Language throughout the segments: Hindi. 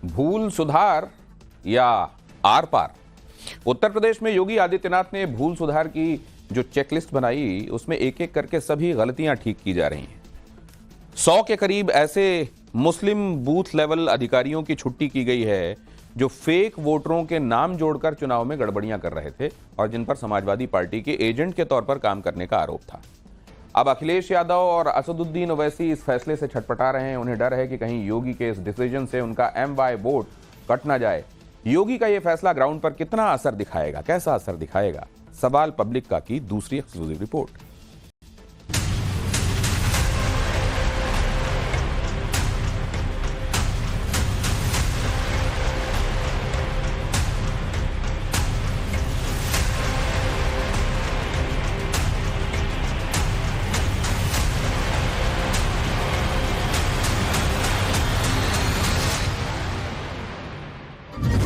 भूल सुधार या आर पार। उत्तर प्रदेश में योगी आदित्यनाथ ने भूल सुधार की जो चेकलिस्ट बनाई उसमें एक एक करके सभी गलतियां ठीक की जा रही हैं। 100 के करीब ऐसे मुस्लिम बूथ लेवल अधिकारियों की छुट्टी की गई है जो फेक वोटरों के नाम जोड़कर चुनाव में गड़बड़ियां कर रहे थे और जिन पर समाजवादी पार्टी के एजेंट के तौर पर काम करने का आरोप था। अब अखिलेश यादव और असदुद्दीन ओवैसी इस फैसले से छटपटा रहे हैं। उन्हें डर है कि कहीं योगी के इस डिसीजन से उनका MY वोट कट ना जाए। योगी का यह फैसला ग्राउंड पर कितना असर दिखाएगा, कैसा असर दिखाएगा, सवाल पब्लिक का की दूसरी एक्सक्लूसिव रिपोर्ट।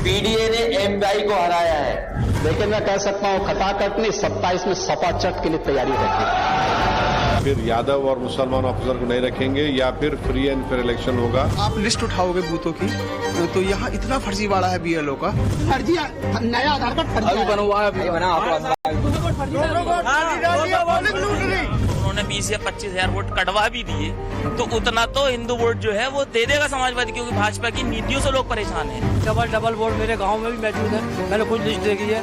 पीडीए ने MY को हराया है, लेकिन मैं कह सकता हूं खटाखट नहीं 27 में सपा चट के लिए तैयारी रखी। फिर यादव और मुसलमान ऑफिसर को नहीं रखेंगे या फिर फ्री एंड फेयर इलेक्शन होगा। आप लिस्ट उठाओगे बूथों की तो यहाँ इतना फर्जीवाड़ा है BLO का। फर्जी नया आधार कार्ड फर्जी बनवा उन्होंने 20 या 25 हजार वोट कटवा भी दिए तो उतना तो हिंदू वोट जो है वो दे देगा समाजवादी, क्योंकि भाजपा की नीतियों से लोग परेशान हैं। डबल वोट मेरे गांव में भी मौजूद है, मैंने खुद लिस्ट देखी है।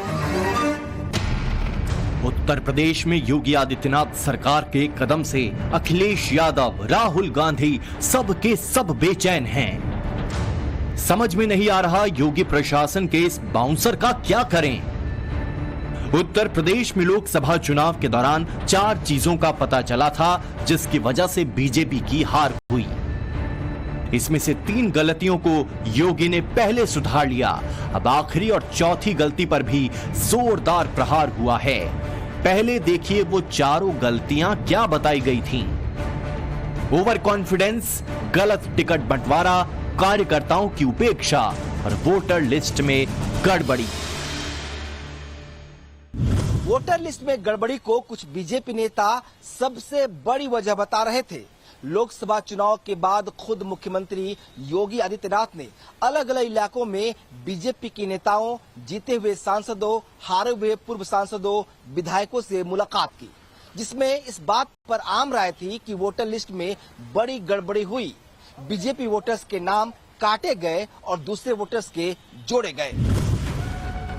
उत्तर प्रदेश में योगी आदित्यनाथ सरकार के कदम से अखिलेश यादव, राहुल गांधी सबके सब बेचैन हैं। समझ में नहीं आ रहा योगी प्रशासन के इस बाउंसर का क्या करें। उत्तर प्रदेश में लोकसभा चुनाव के दौरान 4 चीजों का पता चला था जिसकी वजह से बीजेपी की हार हुई। इसमें से 3 गलतियों को योगी ने पहले सुधार लिया। अब आखिरी और चौथी गलती पर भी जोरदार प्रहार हुआ है। पहले देखिए वो चारों गलतियां क्या बताई गई थीं। ओवर कॉन्फिडेंस, गलत टिकट बंटवारा, कार्यकर्ताओं की उपेक्षा और वोटर लिस्ट में गड़बड़ी। वोटर लिस्ट में गड़बड़ी को कुछ बीजेपी नेता सबसे बड़ी वजह बता रहे थे। लोकसभा चुनाव के बाद खुद मुख्यमंत्री योगी आदित्यनाथ ने अलग अलग इलाकों में बीजेपी के नेताओं, जीते हुए सांसदों, हारे हुए पूर्व सांसदों, विधायकों से मुलाकात की, जिसमें इस बात पर आम राय थी कि वोटर लिस्ट में बड़ी गड़बड़ी हुई। बीजेपी वोटर्स के नाम काटे गए और दूसरे वोटर्स के जोड़े गए।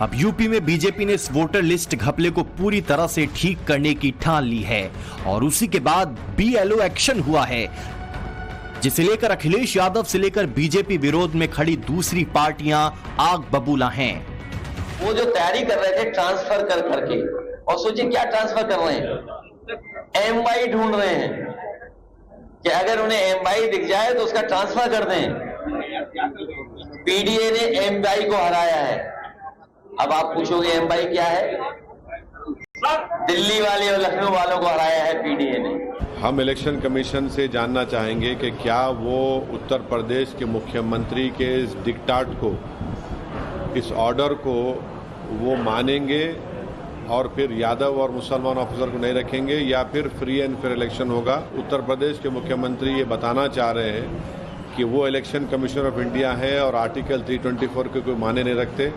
अब यूपी में बीजेपी ने इस वोटर लिस्ट घपले को पूरी तरह से ठीक करने की ठान ली है और उसी के बाद BLO एक्शन हुआ है, जिसे लेकर अखिलेश यादव से लेकर बीजेपी विरोध में खड़ी दूसरी पार्टियां आग बबूला हैं। वो जो तैयारी कर रहे थे ट्रांसफर कर करके, और सोचिए क्या ट्रांसफर कर रहे हैं, MY ढूंढ रहे हैं कि अगर उन्हें MY दिख जाए तो उसका ट्रांसफर कर दें। पीडीए ने MY को हराया है। अब आप पूछोगे MY क्या है? दिल्ली वाले और लखनऊ वालों को हराया है पीडीए ने। हम इलेक्शन कमीशन से जानना चाहेंगे कि क्या वो उत्तर प्रदेश के मुख्यमंत्री के इस डिक्टाट को, इस ऑर्डर को वो मानेंगे और फिर यादव और मुसलमान ऑफिसर को नहीं रखेंगे या फिर फ्री एंड फेयर इलेक्शन होगा। उत्तर प्रदेश के मुख्यमंत्री ये बताना चाह रहे हैं कि वो इलेक्शन कमीशन ऑफ इंडिया है और आर्टिकल 324 के कोई माने नहीं रखते।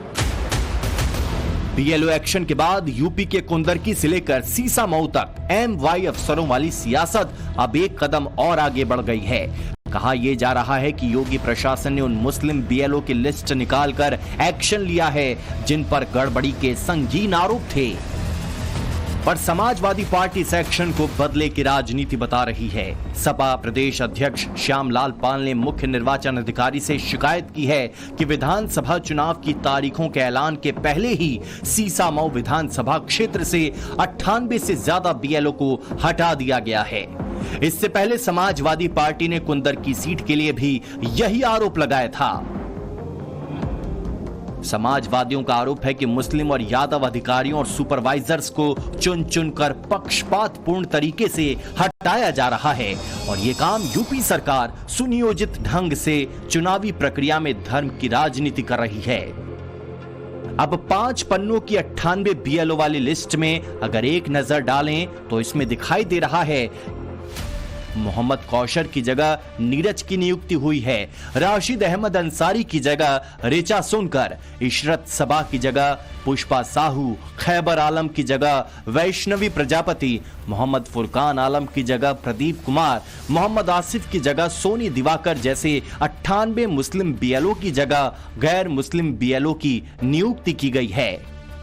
BLO एक्शन के बाद यूपी के कुंदरकी से लेकर सीसामऊ तक MY अफसरों वाली सियासत अब एक कदम और आगे बढ़ गई है। कहा यह जा रहा है कि योगी प्रशासन ने उन मुस्लिम BLO की लिस्ट निकालकर एक्शन लिया है जिन पर गड़बड़ी के संगीन आरोप थे। पर समाजवादी पार्टी इस एक्शन को बदले की राजनीति बता रही है। सपा प्रदेश अध्यक्ष श्यामलाल पाल ने मुख्य निर्वाचन अधिकारी से शिकायत की है कि विधानसभा चुनाव की तारीखों के ऐलान के पहले ही सीसामऊ विधानसभा क्षेत्र से 98 से ज्यादा BLO को हटा दिया गया है। इससे पहले समाजवादी पार्टी ने कुंदरकी सीट के लिए भी यही आरोप लगाया था। समाजवादियों का आरोप है कि मुस्लिम और यादव अधिकारियों और सुपरवाइजर्स को चुन चुनकर पक्षपातपूर्ण तरीके से हटाया जा रहा है और ये काम यूपी सरकार सुनियोजित ढंग से चुनावी प्रक्रिया में धर्म की राजनीति कर रही है। अब 5 पन्नों की 98 BLO वाली लिस्ट में अगर एक नजर डालें तो इसमें दिखाई दे रहा है मोहम्मद कौशर की जगह नीरज की नियुक्ति हुई है। राशिद अहमद अंसारी की जगह रिचा सुनकर, इशरत सबा की जगह पुष्पा साहू, खैबर आलम की जगह वैष्णवी प्रजापति, मोहम्मद फुरकान आलम की जगह प्रदीप कुमार, मोहम्मद आसिफ की जगह सोनी दिवाकर जैसे 98 मुस्लिम बीएलओ की जगह गैर मुस्लिम बीएलओ की नियुक्ति की गई है।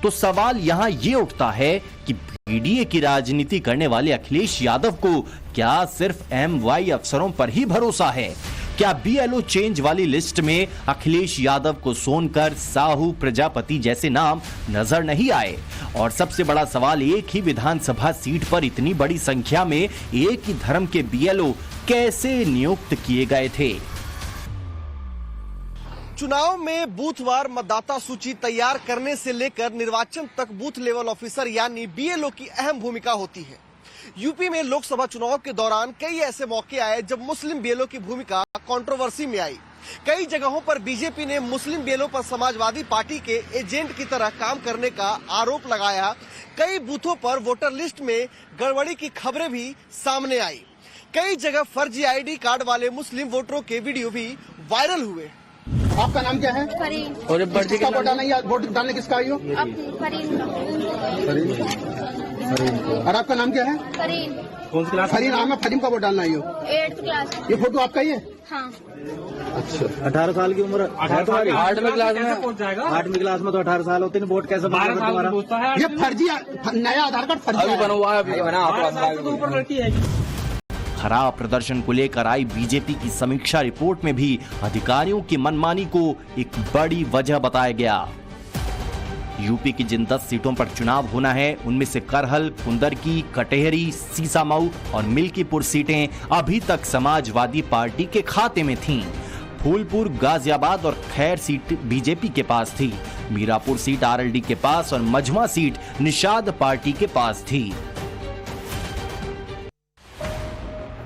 तो सवाल यहां ये उठता है कि पीडीए की राजनीति करने वाले अखिलेश यादव को क्या सिर्फ एमवाई अफसरों पर ही भरोसा है? क्या बीएलओ चेंज वाली लिस्ट में अखिलेश यादव को सोनकर, साहू, प्रजापति जैसे नाम नजर नहीं आए? और सबसे बड़ा सवाल, एक ही विधानसभा सीट पर इतनी बड़ी संख्या में एक ही धर्म के बीएलओ कैसे नियुक्त किए गए थे? चुनाव में बूथवार मतदाता सूची तैयार करने से लेकर निर्वाचन तक बूथ लेवल ऑफिसर यानी बीएलओ की अहम भूमिका होती है। यूपी में लोकसभा चुनाव के दौरान कई ऐसे मौके आए जब मुस्लिम बीएलओ की भूमिका कंट्रोवर्सी में आई। कई जगहों पर बीजेपी ने मुस्लिम बीएलओ पर समाजवादी पार्टी के एजेंट की तरह काम करने का आरोप लगाया। कई बूथों पर वोटर लिस्ट में गड़बड़ी की खबरें भी सामने आई। कई जगह फर्जी आईडी कार्ड वाले मुस्लिम वोटरों के वीडियो भी वायरल हुए। आपका नाम क्या है? फरीन। और किसका वोट डालने वोट डालने किसका आई हो? फरीन। और आपका नाम क्या है? फरीन। कौन सी क्लास? फरीन। आपका फरीन का वोट डालना आई हो? 8th class. ये फोटो आपका ही है? हाँ। अच्छा, 18 साल की उम्र है तुम्हारी? 8वीं क्लास में पहुंच जाएगा। 8वीं क्लास में तो 18 साल होते हैं, वोट कैसे बनेगा तुम्हारा? ये फर्जी नया आधार कार्ड फर्जी बना हुआ है। खराब प्रदर्शन को लेकर आई बीजेपी की समीक्षा रिपोर्ट में भी अधिकारियों की मनमानी को एक बड़ी वजह बताया गया। यूपी की जिन 10 सीटों पर चुनाव होना है उनमें से करहल, कुंदरकी, कटेहरी, सीसामऊ और मिल्कीपुर सीटें अभी तक समाजवादी पार्टी के खाते में थीं। फूलपुर, गाजियाबाद और खैर सीट बीजेपी के पास थी। मीरापुर सीट आरएलडी के पास और मझमा सीट निषाद पार्टी के पास थी।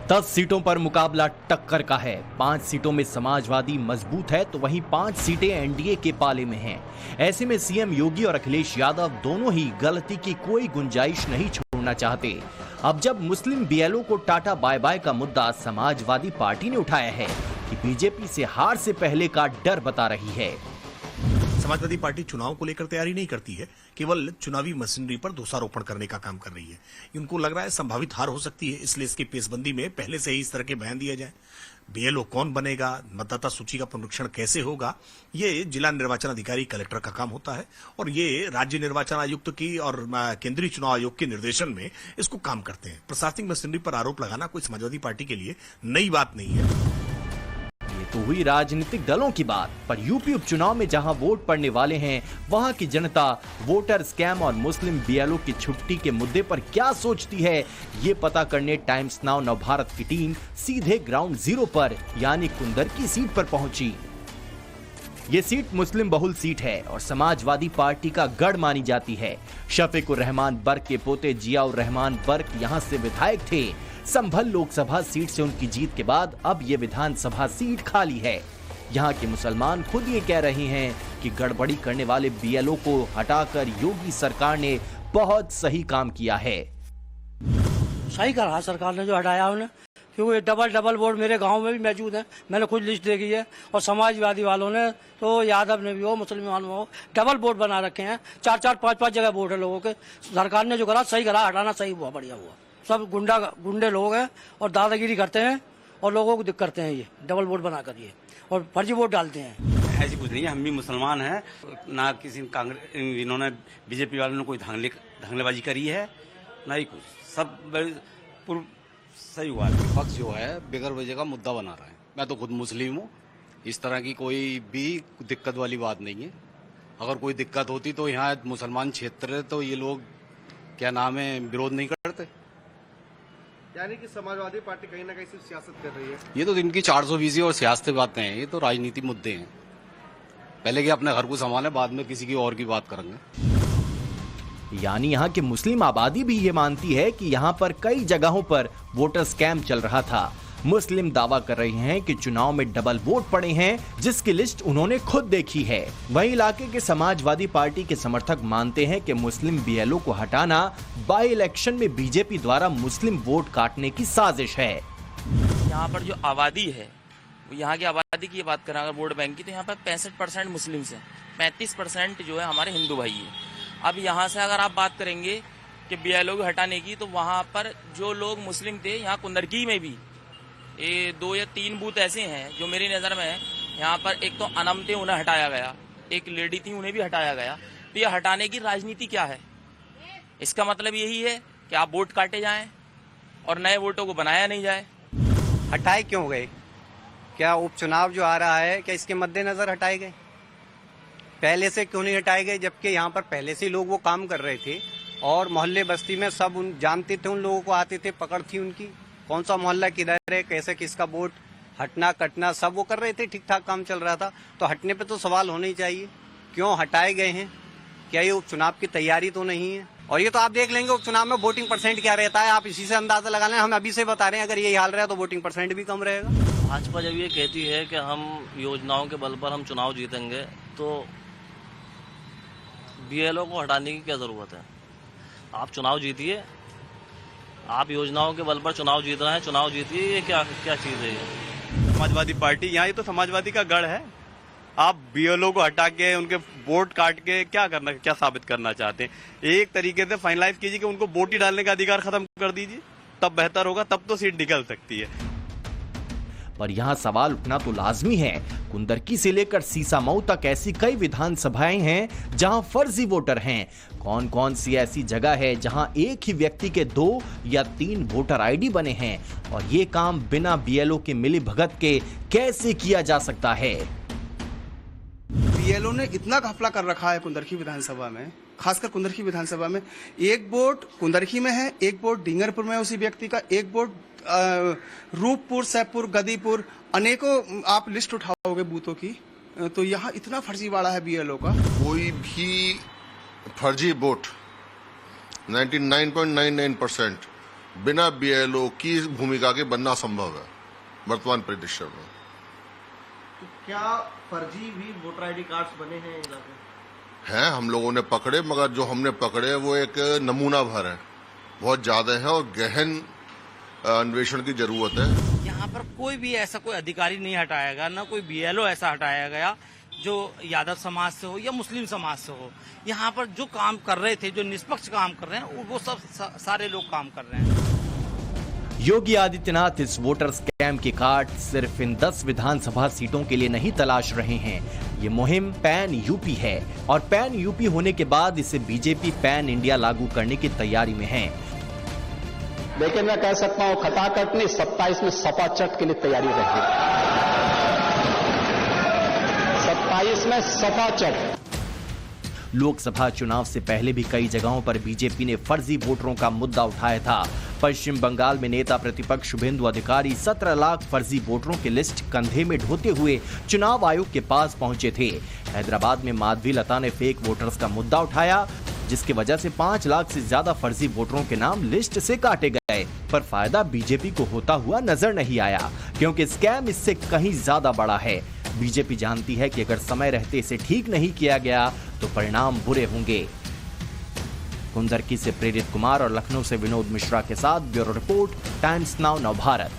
10 सीटों पर मुकाबला टक्कर का है। 5 सीटों में समाजवादी मजबूत है तो वहीं 5 सीटें एनडीए के पाले में हैं। ऐसे में सीएम योगी और अखिलेश यादव दोनों ही गलती की कोई गुंजाइश नहीं छोड़ना चाहते। अब जब मुस्लिम बीएलओ को टाटा बाय बाय का मुद्दा समाजवादी पार्टी ने उठाया है कि बीजेपी से हार से पहले का डर बता रही है। समाजवादी पार्टी चुनाव को लेकर तैयारी नहीं करती है, केवल चुनावी मशीनरी पर दोषारोपण करने का काम कर रही है। उनको लग रहा है संभावित हार हो सकती है, इसलिए इसकी पेशबंदी में पहले से ही इस तरह के बयान दिए जाए। बीएलओ कौन बनेगा, मतदाता सूची का पुनरीक्षण कैसे होगा, ये जिला निर्वाचन अधिकारी कलेक्टर का काम होता है और ये राज्य निर्वाचन आयुक्त की और केंद्रीय चुनाव आयोग के निर्देशन में इसको काम करते हैं। प्रशासनिक मशीनरी पर आरोप लगाना कोई समाजवादी पार्टी के लिए नई बात नहीं है। तो हुई राजनीतिक दलों की बात, पर यूपी उपचुनाव में जहां वोट पड़ने वाले हैं वहां की जनता वोटर स्कैम और मुस्लिम बीएलओ की छुट्टी के मुद्दे पर क्या सोचती है, ये पता करने टाइम्स नाउ नवभारत की टीम सीधे ग्राउंड जीरो पर यानी कुंदरकी सीट पर पहुंची। ये सीट मुस्लिम बहुल सीट है और समाजवादी पार्टी का गढ़ मानी जाती है। शफीकुर रहमान बर्क के पोते जियाउर रहमान बर्क यहां से विधायक थे। संभल लोकसभा सीट से उनकी जीत के बाद अब ये विधानसभा सीट खाली है। यहाँ के मुसलमान खुद ये कह रहे हैं कि गड़बड़ी करने वाले बीएलओ को हटाकर योगी सरकार ने बहुत सही काम किया है। सही करा सरकार ने जो हटाया उन्हें, क्योंकि डबल वोट मेरे गांव में भी मौजूद है, मैंने खुद लिस्ट देखी है। और समाजवादी वालों ने तो यादव ने भी हो, मुसलमान हो, डबल वोट बना रखे हैं। 4-4, 5-5 जगह वोट है लोगों के। सरकार ने जो करा सही करा, हटाना सही हुआ, बढ़िया हुआ। सब गुंडे लोग हैं और दादागिरी करते हैं और लोगों को दिक्कत करते हैं। ये डबल वोट बना कर ये और फर्जी वोट डालते हैं। ऐसी कुछ नहीं है, हम भी मुसलमान हैं, ना किसी कांग्रेस इन्होंने बीजेपी वालों ने कोई धांधलेबाजी करी है, ना ही कुछ, सब सही हुआ। विपक्ष जो है बेगर वजह का मुद्दा बना रहा है। मैं तो खुद मुस्लिम हूँ, इस तरह की कोई भी दिक्कत वाली बात नहीं है। अगर कोई दिक्कत होती तो यहाँ मुसलमान क्षेत्र है तो ये लोग क्या नाम है विरोध नहीं करते। यानी कि समाजवादी पार्टी कहीं ना कहीं सिर्फ सियासत कर रही है। ये तो इनकी 420 और सियासत बातें हैं, ये तो राजनीति मुद्दे हैं। पहले कि अपने घर को संभालें, बाद में किसी की और की बात करेंगे। यानी यहाँ की मुस्लिम आबादी भी ये मानती है कि यहाँ पर कई जगहों पर वोटर स्कैम चल रहा था। मुस्लिम दावा कर रहे हैं कि चुनाव में डबल वोट पड़े हैं, जिसकी लिस्ट उन्होंने खुद देखी है। वहीं इलाके के समाजवादी पार्टी के समर्थक मानते हैं कि मुस्लिम बीएलओ को हटाना बाई इलेक्शन में बीजेपी द्वारा मुस्लिम वोट काटने की साजिश है। यहाँ पर जो आबादी है, यहाँ की आबादी की बात करें अगर वोट बैंक की, तो यहाँ पर 65% मुस्लिम्स हैं, 35% जो है हमारे हिंदू भाई हैं। अब यहाँ से अगर आप बात करेंगे कि BLO को हटाने की, तो वहाँ पर जो लोग मुस्लिम थे, यहाँ कुंदरकी में भी 2 या 3 बूथ ऐसे हैं जो मेरी नज़र में है। यहाँ पर एक तो अनम थे, उन्हें हटाया गया, एक लेडी थी, उन्हें भी हटाया गया। तो ये हटाने की राजनीति क्या है? इसका मतलब यही है कि आप वोट काटे जाएं और नए वोटों को बनाया नहीं जाए। हटाए क्यों गए? क्या उपचुनाव जो आ रहा है, क्या इसके मद्देनजर हटाए गए? पहले से क्यों नहीं हटाए गए, जबकि यहाँ पर पहले से लोग वो काम कर रहे थे और मोहल्ले बस्ती में सब जानते थे, उन लोगों को आते थे, पकड़ थी उनकी, कौन सा मोहल्ला किधर है, कैसे किसका वोट हटना कटना सब वो कर रहे थे, ठीक ठाक काम चल रहा था। तो हटने पे तो सवाल होने ही चाहिए, क्यों हटाए गए हैं? क्या ये उपचुनाव की तैयारी तो नहीं है? और ये तो आप देख लेंगे उपचुनाव में वोटिंग परसेंट क्या रहता है, आप इसी से अंदाजा लगा लें। हम अभी से बता रहे हैं, अगर यही हाल रहा है तो वोटिंग परसेंट भी कम रहेगा। भाजपा जब ये कहती है कि हम योजनाओं के बल पर हम चुनाव जीतेंगे, तो BLO को हटाने की क्या जरूरत है? आप चुनाव जीतिए, आप योजनाओं के बल पर चुनाव जीत रहे हैं, चुनाव जीतिए। ये क्या चीज है ये? समाजवादी पार्टी, यहाँ ये तो समाजवादी का गढ़ है। आप BLO को हटा के उनके वोट काट के क्या साबित करना चाहते हैं? एक तरीके से फाइनलाइज कीजिए कि उनको वोट ही डालने का अधिकार खत्म कर दीजिए, तब बेहतर होगा, तब तो सीट निकल सकती है। पर यहाँ सवाल उठना तो लाजमी है, कुंदरकी से लेकर सीसामऊ तक ऐसी कई विधानसभाएं हैं जहां फर्जी वोटर हैं। कौन कौन सी ऐसी जगह है जहां एक ही व्यक्ति के 2 या 3 वोटर ID बने हैं, और ये काम बिना BLO के मिली भगत के कैसे किया जा सकता है? BLO ने इतना घपला कर रखा है कुंदरकी विधानसभा में, खासकर कुंदरकी विधानसभा में। एक वोट कुंदरकी में है, एक वोट डिंगरपुर में उसी व्यक्ति का, एक वोट रूपपुर, सैदपुर, गदीपुर, अनेकों आप लिस्ट उठाओगे बूथों की, तो यहाँ इतना फर्जीवाड़ा है BLO का। कोई भी फर्जी वोट 99.99% बिना BLO की भूमिका के बनना संभव है वर्तमान परिदृश्य में। तो क्या फर्जी भी वोटर ID कार्ड्स बने हैं इलाके? हैं, हम लोगों ने पकड़े, मगर जो हमने पकड़े वो एक नमूना भर है, बहुत ज्यादा है और गहन अन्वेषण की जरूरत है। यहाँ पर कोई भी ऐसा कोई अधिकारी नहीं हटाया गया, ना कोई BLO ऐसा हटाया गया जो यादव समाज से हो या मुस्लिम समाज से हो। यहाँ पर जो काम कर रहे थे, जो निष्पक्ष काम कर रहे हैं, वो सब सारे लोग काम कर रहे हैं। योगी आदित्यनाथ इस वोटर स्कैम की काट सिर्फ इन 10 विधानसभा सीटों के लिए नहीं तलाश रहे हैं। ये मुहिम पैन UP है, और पैन UP होने के बाद इसे BJP पैन इंडिया लागू करने की तैयारी में है। लेकिन मैं कह सकता हूं खटाखट नहीं, 27 में सपा चट के लिए तैयारी रहेगी। 27 में सपा चट। लोकसभा चुनाव से पहले भी कई जगहों पर BJP ने फर्जी वोटरों का मुद्दा उठाया था। पश्चिम बंगाल में नेता प्रतिपक्ष शुभेंदु अधिकारी 17 लाख फर्जी वोटरों की लिस्ट कंधे में ढोते हुए चुनाव आयोग के पास पहुंचे थे। हैदराबाद में माधवी लता ने फेक वोटर्स का मुद्दा उठाया, जिसकी वजह से 5 लाख से ज्यादा फर्जी वोटरों के नाम लिस्ट से काटे गए। पर फायदा BJP को होता हुआ नजर नहीं आया, क्योंकि स्कैम इससे कहीं ज्यादा बड़ा है। BJP जानती है कि अगर समय रहते इसे ठीक नहीं किया गया तो परिणाम बुरे होंगे। कुंदरकी से प्रेरित कुमार और लखनऊ से विनोद मिश्रा के साथ bureau report, times now Navbharat.